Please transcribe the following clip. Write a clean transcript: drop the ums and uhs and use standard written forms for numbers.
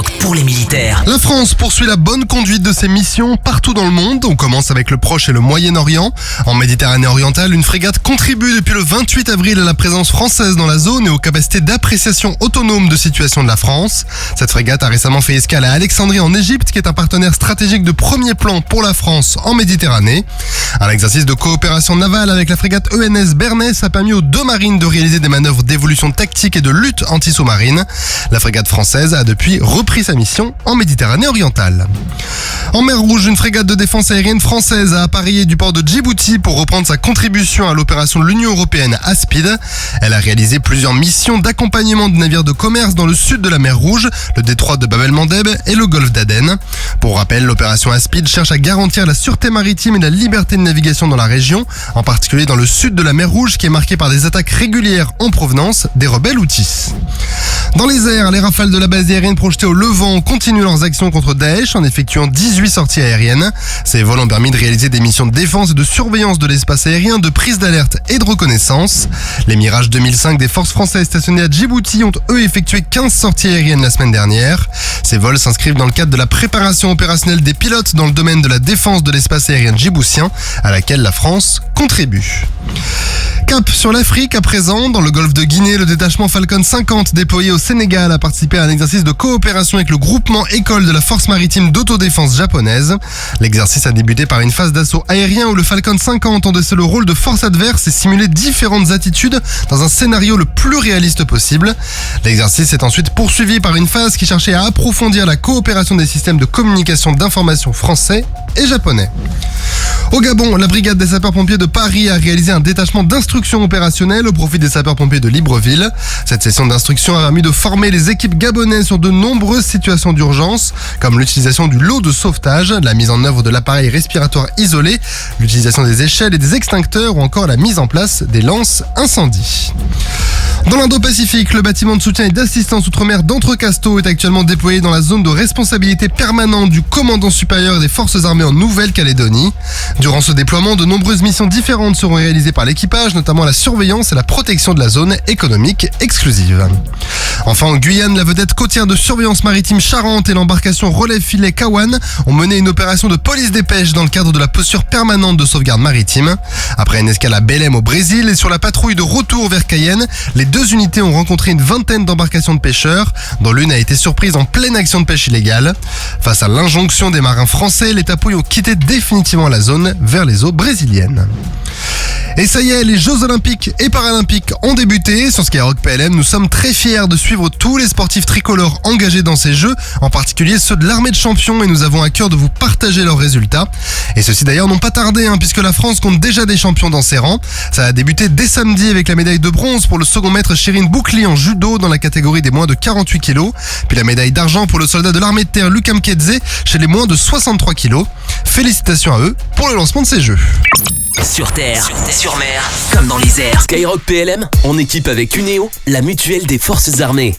Skyrock pour les militaires. La France poursuit la bonne conduite de ses missions partout dans le monde. On commence avec le Proche et le Moyen-Orient. En Méditerranée orientale, une frégate contribue depuis le 28 avril à la présence française dans la zone et aux capacités d'appréciation autonome de situation de la France. Cette frégate a récemment fait escale à Alexandrie en Égypte, qui est un partenaire stratégique de premier plan pour la France en Méditerranée. Un exercice de coopération navale avec la frégate ENS Bernès a permis aux deux marines de réaliser des manœuvres d'évolution tactique et de lutte anti-sous-marine. La frégate française a depuis repris sa mission en Méditerranée orientale. En mer Rouge, une frégate de défense aérienne française a appareillé du port de Djibouti pour reprendre sa contribution à l'opération de l'Union européenne Aspide. Elle a réalisé plusieurs missions d'accompagnement de navires de commerce dans le sud de la mer Rouge, le détroit de Bab el-Mandeb et le golfe d'Aden. Pour rappel, l'opération Aspide cherche à garantir la sûreté maritime et la liberté de navigation dans la région, en particulier dans le sud de la mer Rouge qui est marqué par des attaques régulières en provenance des rebelles Houthis. Dans les airs, les rafales de la base aérienne projetées au Levant continuent leurs actions contre Daesh en effectuant 18 sorties aériennes. Ces vols ont permis de réaliser des missions de défense et de surveillance de l'espace aérien, de prise d'alerte et de reconnaissance. Les Mirage 2005 des forces françaises stationnées à Djibouti ont eux effectué 15 sorties aériennes la semaine dernière. Ces vols s'inscrivent dans le cadre de la préparation opérationnelle des pilotes dans le domaine de la défense de l'espace aérien djiboutien, à laquelle la France contribue. Cap sur l'Afrique à présent. Dans le golfe de Guinée, le détachement Falcon 50 déployé au Sénégal a participé à un exercice de coopération avec le groupement école de la force maritime d'autodéfense japonaise. L'exercice a débuté par une phase d'assaut aérien où le Falcon 50 endossait le rôle de force adverse et simulait différentes attitudes dans un scénario le plus réaliste possible. L'exercice s'est ensuite poursuivi par une phase qui cherchait à approfondir la coopération des systèmes de communication d'information français et japonais. Au Gabon, la brigade des sapeurs-pompiers de Paris a réalisé un détachement d'instruction opérationnelle au profit des sapeurs-pompiers de Libreville. Cette session d'instruction a permis de former les équipes gabonaises sur de nombreuses situations d'urgence, comme l'utilisation du lot de sauvetage, la mise en œuvre de l'appareil respiratoire isolé, l'utilisation des échelles et des extincteurs ou encore la mise en place des lances incendie. Dans l'Indo-Pacifique, le bâtiment de soutien et d'assistance outre-mer d'Entrecasteaux est actuellement déployé dans la zone de responsabilité permanente du commandant supérieur des forces armées en Nouvelle-Calédonie. Durant ce déploiement, de nombreuses missions différentes seront réalisées par l'équipage, notamment la surveillance et la protection de la zone économique exclusive. Enfin, en Guyane, la vedette côtière de surveillance maritime Charente et l'embarcation Relève-Filet Kawan ont mené une opération de police des pêches dans le cadre de la posture permanente de sauvegarde maritime. Après une escale à Belém au Brésil et sur la patrouille de retour vers Cayenne, les deux unités ont rencontré une vingtaine d'embarcations de pêcheurs, dont l'une a été surprise en pleine action de pêche illégale. Face à l'injonction des marins français, les tapouilles ont quitté définitivement la zone vers les eaux brésiliennes. Et ça y est, les Jeux Olympiques et Paralympiques ont débuté. Sur Skyrock PLM, nous sommes très fiers de suivre tous les sportifs tricolores engagés dans ces Jeux, en particulier ceux de l'armée de champions, et nous avons à cœur de vous partager leurs résultats. Et ceux-ci d'ailleurs n'ont pas tardé, puisque la France compte déjà des champions dans ses rangs. Ça a débuté dès samedi avec la médaille de bronze pour le second maître Chérine Boukli en judo dans la catégorie des moins de 48 kilos. Puis la médaille d'argent pour le soldat de l'armée de terre Lucas Mkedze chez les moins de 63 kilos. Félicitations à eux pour le lancement de ces Jeux. Sur terre, sur mer, comme dans les airs. Skyrock PLM, en équipe avec Cuneo, la mutuelle des forces armées.